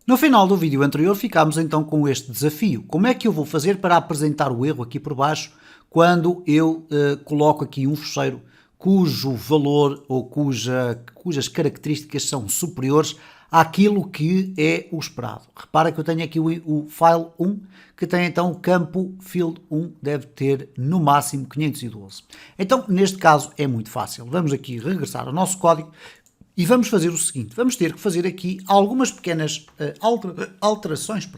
No final do vídeo anterior ficámos então com este desafio. Como é que eu vou fazer para apresentar o erro aqui por baixo quando eu coloco aqui um fecheiro cujo valor ou cujas características são superiores àquilo que é o esperado. Repara que eu tenho aqui o file 1, que tem então o campo field 1, deve ter no máximo 512. Então, neste caso é muito fácil. Vamos aqui regressar ao nosso código e vamos fazer o seguinte, vamos ter que fazer aqui algumas pequenas alterações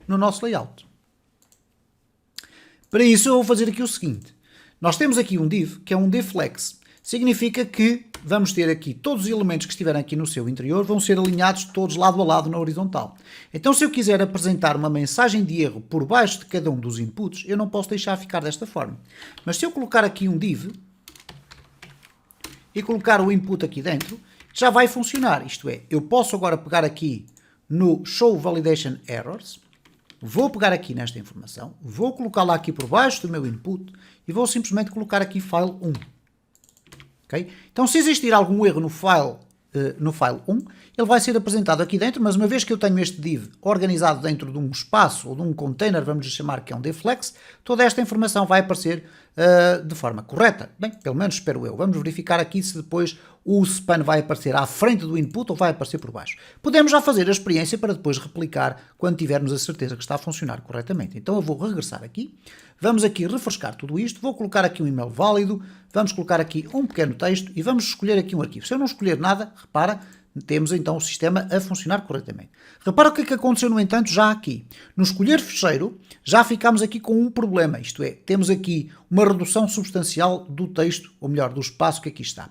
no nosso layout. Para isso eu vou fazer aqui o seguinte, nós temos aqui um div, que é um divFlex, significa que vamos ter aqui todos os elementos que estiverem aqui no seu interior, vão ser alinhados todos lado a lado na horizontal. Então se eu quiser apresentar uma mensagem de erro por baixo de cada um dos inputs, eu não posso deixar ficar desta forma. Mas se eu colocar aqui um div, e colocar o input aqui dentro, já vai funcionar. Isto é, eu posso agora pegar aqui no Show Validation Errors, vou pegar aqui nesta informação, vou colocá-la aqui por baixo do meu input e vou simplesmente colocar aqui file 1. Okay? Então, se existir algum erro no file 1, ele vai ser apresentado aqui dentro, mas uma vez que eu tenho este div organizado dentro de um espaço ou de um container, vamos chamar que é um divFlex, toda esta informação vai aparecer de forma correta. Bem, pelo menos espero eu. Vamos verificar aqui se depois o span vai aparecer à frente do input ou vai aparecer por baixo. Podemos já fazer a experiência para depois replicar quando tivermos a certeza que está a funcionar corretamente. Então eu vou regressar aqui, vamos aqui refrescar tudo isto, vou colocar aqui um e-mail válido, vamos colocar aqui um pequeno texto e vamos escolher aqui um arquivo. Se eu não escolher nada, repara, temos então o sistema a funcionar corretamente. Repara o que é que aconteceu, no entanto, já aqui. No escolher fecheiro, já ficamos aqui com um problema, isto é, temos aqui uma redução substancial do texto, ou melhor, do espaço que aqui está.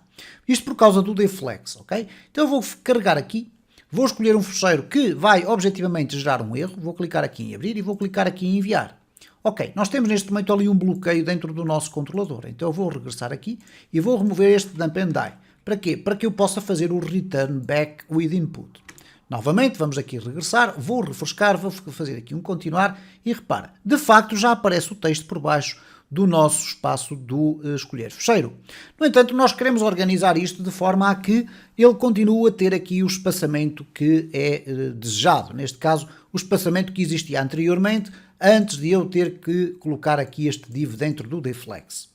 Isto por causa do divFlex, ok? Então eu vou carregar aqui, vou escolher um fecheiro que vai objetivamente gerar um erro, vou clicar aqui em abrir e vou clicar aqui em enviar. Ok, nós temos neste momento ali um bloqueio dentro do nosso controlador, então eu vou regressar aqui e vou remover este dump and die. Para quê? Para que eu possa fazer o return back with input. Novamente, vamos aqui regressar, vou refrescar, vou fazer aqui um continuar e repara, de facto já aparece o texto por baixo do nosso espaço do escolher fecheiro. No entanto, nós queremos organizar isto de forma a que ele continue a ter aqui o espaçamento que é desejado. Neste caso, o espaçamento que existia anteriormente, antes de eu ter que colocar aqui este div dentro do divFlex.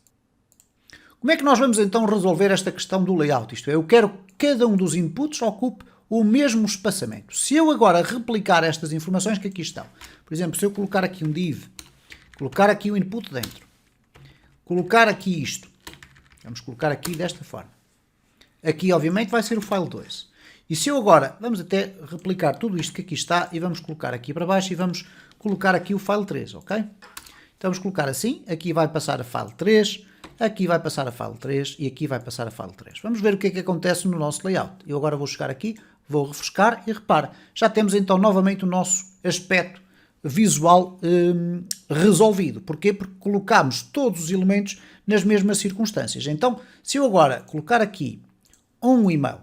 Como é que nós vamos então resolver esta questão do layout? Isto é, eu quero que cada um dos inputs ocupe o mesmo espaçamento. Se eu agora replicar estas informações que aqui estão, por exemplo, se eu colocar aqui um div, colocar aqui o input dentro, colocar aqui isto, vamos colocar aqui desta forma. Aqui, obviamente, vai ser o file 2. E se eu agora, vamos até replicar tudo isto que aqui está e vamos colocar aqui para baixo e vamos colocar aqui o file 3, ok? Então vamos colocar assim, aqui vai passar a file 3, aqui vai passar a file 3 e aqui vai passar a file 3. Vamos ver o que é que acontece no nosso layout. Eu agora vou chegar aqui, vou refrescar e repara, já temos então novamente o nosso aspecto visual resolvido. Porquê? Porque colocamos todos os elementos nas mesmas circunstâncias. Então, se eu agora colocar aqui um e-mail,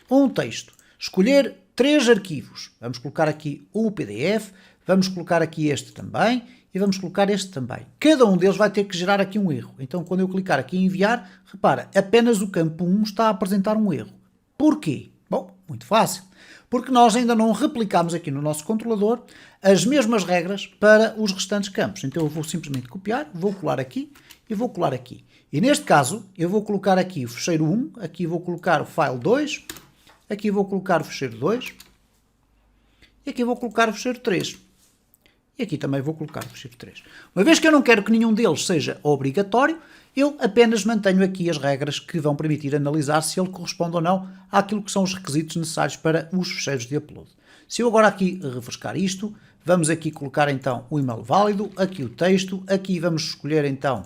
um texto, escolher 3 arquivos, vamos colocar aqui o PDF, vamos colocar aqui este também, e vamos colocar este também. Cada um deles vai ter que gerar aqui um erro. Então, quando eu clicar aqui em enviar, repara, apenas o campo 1 está a apresentar um erro. Porquê? Bom, muito fácil. Porque nós ainda não replicamos aqui no nosso controlador as mesmas regras para os restantes campos. Então, eu vou simplesmente copiar, vou colar aqui e vou colar aqui. E neste caso, eu vou colocar aqui o fecheiro 1, aqui vou colocar o file 2, aqui vou colocar o fecheiro 2 e aqui vou colocar o fecheiro 3. E aqui também vou colocar o fecheiro 3. Uma vez que eu não quero que nenhum deles seja obrigatório, eu apenas mantenho aqui as regras que vão permitir analisar se ele corresponde ou não àquilo que são os requisitos necessários para os fecheiros de upload. Se eu agora aqui refrescar isto, vamos aqui colocar então o e-mail válido, aqui o texto, aqui vamos escolher então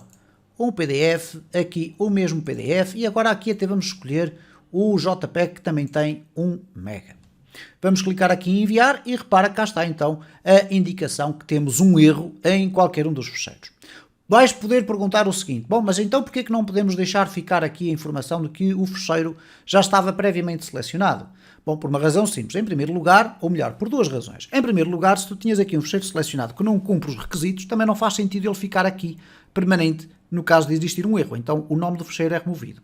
um PDF, aqui o mesmo PDF e agora aqui até vamos escolher o JPEG que também tem 1 MB. Vamos clicar aqui em enviar e repara que cá está então a indicação que temos um erro em qualquer um dos fecheiros. Vais poder perguntar o seguinte, bom, mas então porquê que não podemos deixar ficar aqui a informação de que o fecheiro já estava previamente selecionado? Bom, por uma razão simples. Em primeiro lugar, ou melhor, por duas razões. Em primeiro lugar, se tu tinhas aqui um fecheiro selecionado que não cumpre os requisitos, também não faz sentido ele ficar aqui permanente no caso de existir um erro. Então o nome do fecheiro é removido.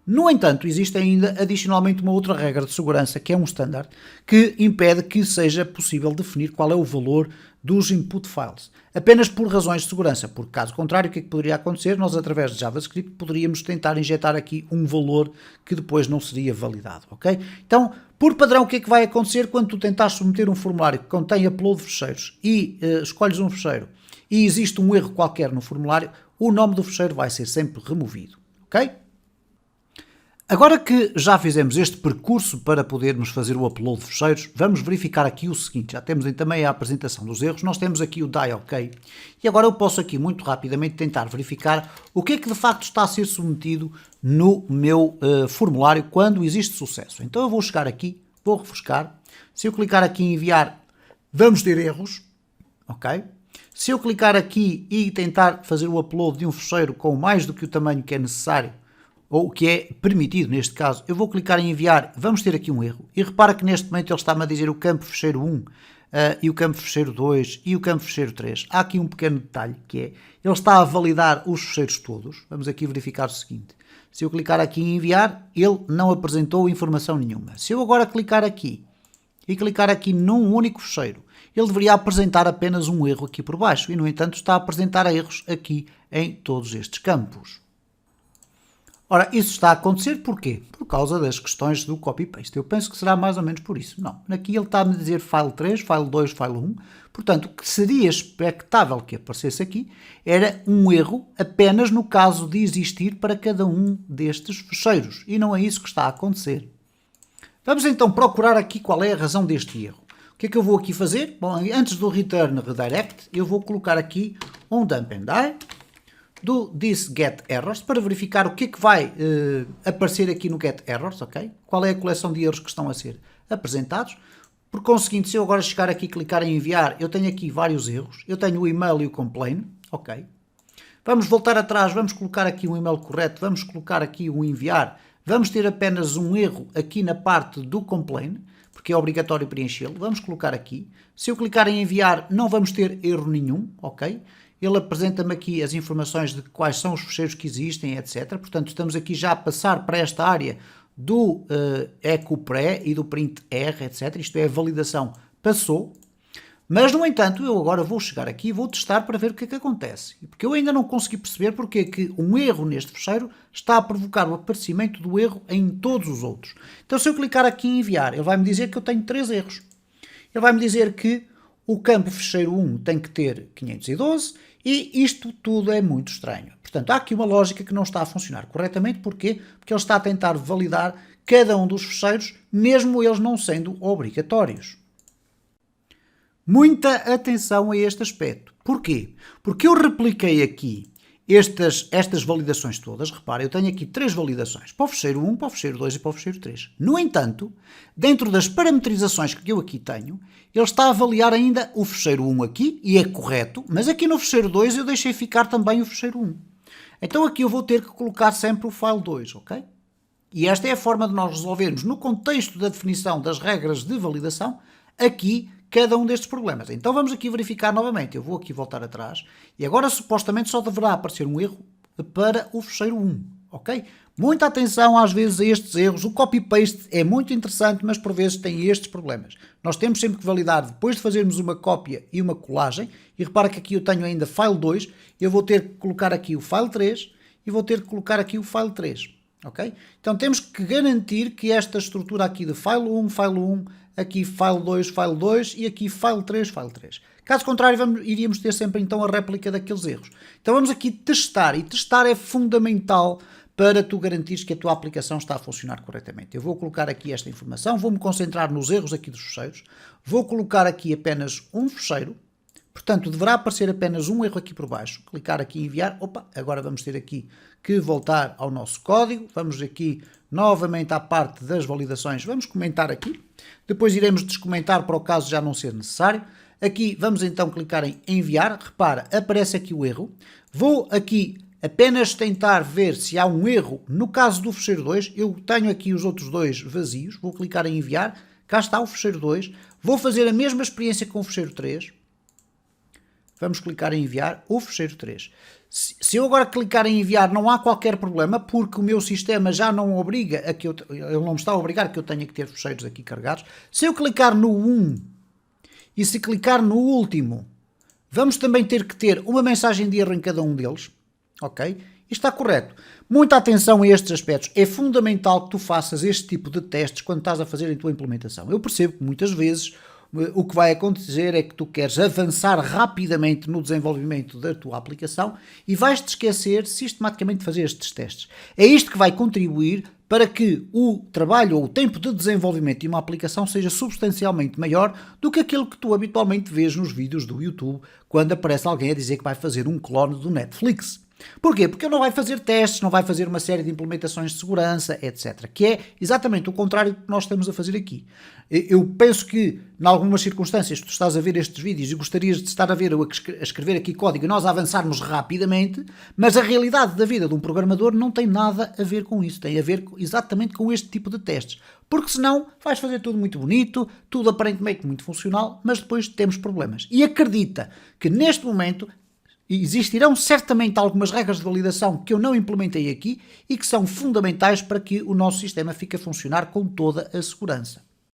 No entanto, existe ainda adicionalmente uma outra regra de segurança, que é um standard, que impede que seja possível definir qual é o valor dos input files, apenas por razões de segurança, porque caso contrário, o que é que poderia acontecer? Nós, através de JavaScript, poderíamos tentar injetar aqui um valor que depois não seria validado, ok? Então, por padrão, o que é que vai acontecer quando tu tentares submeter um formulário que contém upload de fecheiros e escolhes um fecheiro e existe um erro qualquer no formulário, o nome do fecheiro vai ser sempre removido, ok? Agora que já fizemos este percurso para podermos fazer o upload de fecheiros, vamos verificar aqui o seguinte, já temos também a apresentação dos erros, nós temos aqui o die OK, e agora eu posso aqui muito rapidamente tentar verificar o que é que de facto está a ser submetido no meu formulário quando existe sucesso. Então eu vou chegar aqui, vou refrescar, se eu clicar aqui em enviar, vamos ter erros, ok? Se eu clicar aqui e tentar fazer o upload de um fecheiro com mais do que o tamanho que é necessário, ou que é permitido neste caso, eu vou clicar em enviar, vamos ter aqui um erro, e repara que neste momento ele está-me a dizer o campo fecheiro 1, e o campo fecheiro 2, e o campo fecheiro 3. Há aqui um pequeno detalhe, que é, ele está a validar os fecheiros todos, vamos aqui verificar o seguinte, se eu clicar aqui em enviar, ele não apresentou informação nenhuma. Se eu agora clicar aqui, e clicar aqui num único fecheiro, ele deveria apresentar apenas um erro aqui por baixo, e no entanto está a apresentar erros aqui em todos estes campos. Ora, isso está a acontecer porquê? Por causa das questões do copy-paste. Eu penso que será mais ou menos por isso. Não, aqui ele está a me dizer file 3, file 2, file 1. Portanto, o que seria expectável que aparecesse aqui era um erro apenas no caso de existir para cada um destes fecheiros. E não é isso que está a acontecer. Vamos então procurar aqui qual é a razão deste erro. O que é que eu vou aqui fazer? Bom, antes do return redirect, eu vou colocar aqui um dump and die do this get errors para verificar o que é que vai aparecer aqui no get errors, ok? Qual é a coleção de erros que estão a ser apresentados. Por conseguinte, se eu agora chegar aqui e clicar em enviar, eu tenho aqui vários erros. Eu tenho o email e o complain, ok? Vamos voltar atrás, vamos colocar aqui um e-mail correto, vamos colocar aqui o enviar. Vamos ter apenas um erro aqui na parte do complain, porque é obrigatório preenchê-lo. Vamos colocar aqui. Se eu clicar em enviar, não vamos ter erro nenhum, ok? Ele apresenta-me aqui as informações de quais são os fecheiros que existem, etc. Portanto, estamos aqui já a passar para esta área do echo pré e do print R, etc. Isto é, a validação passou. Mas, no entanto, eu agora vou chegar aqui e vou testar para ver o que é que acontece. Porque eu ainda não consegui perceber porque é que um erro neste fecheiro está a provocar o aparecimento do erro em todos os outros. Então, se eu clicar aqui em enviar, ele vai-me dizer que eu tenho 3 erros. Ele vai-me dizer que o campo fecheiro 1 tem que ter 512 e isto tudo é muito estranho. Portanto, há aqui uma lógica que não está a funcionar corretamente. Porquê? Porque ele está a tentar validar cada um dos fecheiros, mesmo eles não sendo obrigatórios. Muita atenção a este aspecto. Porquê? Porque eu repliquei aqui estas validações todas. Repara, eu tenho aqui 3 validações, para o fecheiro 1, para o fecheiro 2 e para o fecheiro 3. No entanto, dentro das parametrizações que eu aqui tenho, ele está a avaliar ainda o fecheiro 1 aqui, e é correto, mas aqui no fecheiro 2 eu deixei ficar também o fecheiro 1. Então aqui eu vou ter que colocar sempre o file 2, ok? E esta é a forma de nós resolvermos, no contexto da definição das regras de validação, aqui cada um destes problemas. Então vamos aqui verificar novamente. Eu vou aqui voltar atrás e agora supostamente só deverá aparecer um erro para o fecheiro 1, ok? Muita atenção às vezes a estes erros. O copy-paste é muito interessante, mas por vezes tem estes problemas. Nós temos sempre que validar depois de fazermos uma cópia e uma colagem. E repara que aqui eu tenho ainda file 2. Eu vou ter que colocar aqui o file 3 e vou ter que colocar aqui o file 3. Ok? Então temos que garantir que esta estrutura aqui de file 1, aqui file 2 e aqui file 3. Caso contrário, iríamos ter sempre então a réplica daqueles erros. Então vamos aqui testar, e testar é fundamental para tu garantires que a tua aplicação está a funcionar corretamente. Eu vou colocar aqui esta informação, vou-me concentrar nos erros aqui dos fecheiros, vou colocar aqui apenas um fecheiro, portanto deverá aparecer apenas um erro aqui por baixo, clicar aqui em enviar, agora vamos ter aqui que voltar ao nosso código, vamos aqui novamente à parte das validações, vamos comentar aqui, depois iremos descomentar para o caso já não ser necessário. Aqui vamos então clicar em enviar, repara, aparece aqui o erro, vou aqui apenas tentar ver se há um erro no caso do fecheiro 2, eu tenho aqui os outros dois vazios, vou clicar em enviar, cá está o fecheiro 2, vou fazer a mesma experiência com o fecheiro 3, vamos clicar em enviar o fecheiro 3. Se eu agora clicar em enviar, não há qualquer problema, porque o meu sistema já não obriga a que ele não me está a obrigar que eu tenha que ter fecheiros aqui carregados. Se eu clicar no 1 e se clicar no último, vamos também ter que ter uma mensagem de erro em cada um deles, ok? Isto está correto. Muita atenção a estes aspectos. É fundamental que tu faças este tipo de testes quando estás a fazer a tua implementação. Eu percebo que muitas vezes o que vai acontecer é que tu queres avançar rapidamente no desenvolvimento da tua aplicação e vais-te esquecer sistematicamente de fazer estes testes. É isto que vai contribuir para que o trabalho ou o tempo de desenvolvimento de uma aplicação seja substancialmente maior do que aquilo que tu habitualmente vês nos vídeos do YouTube quando aparece alguém a dizer que vai fazer um clone do Netflix. Porquê? Porque ele não vai fazer testes, não vai fazer uma série de implementações de segurança, etc. Que é exatamente o contrário do que nós estamos a fazer aqui. Eu penso que, em algumas circunstâncias, tu estás a ver estes vídeos e gostarias de estar a ver eu a escrever aqui código e nós a avançarmos rapidamente, mas a realidade da vida de um programador não tem nada a ver com isso. Tem a ver exatamente com este tipo de testes. Porque senão vais fazer tudo muito bonito, tudo aparentemente muito funcional, mas depois temos problemas. E acredita que neste momento existirão certamente algumas regras de validação que eu não implementei aqui e que são fundamentais para que o nosso sistema fique a funcionar com toda a segurança.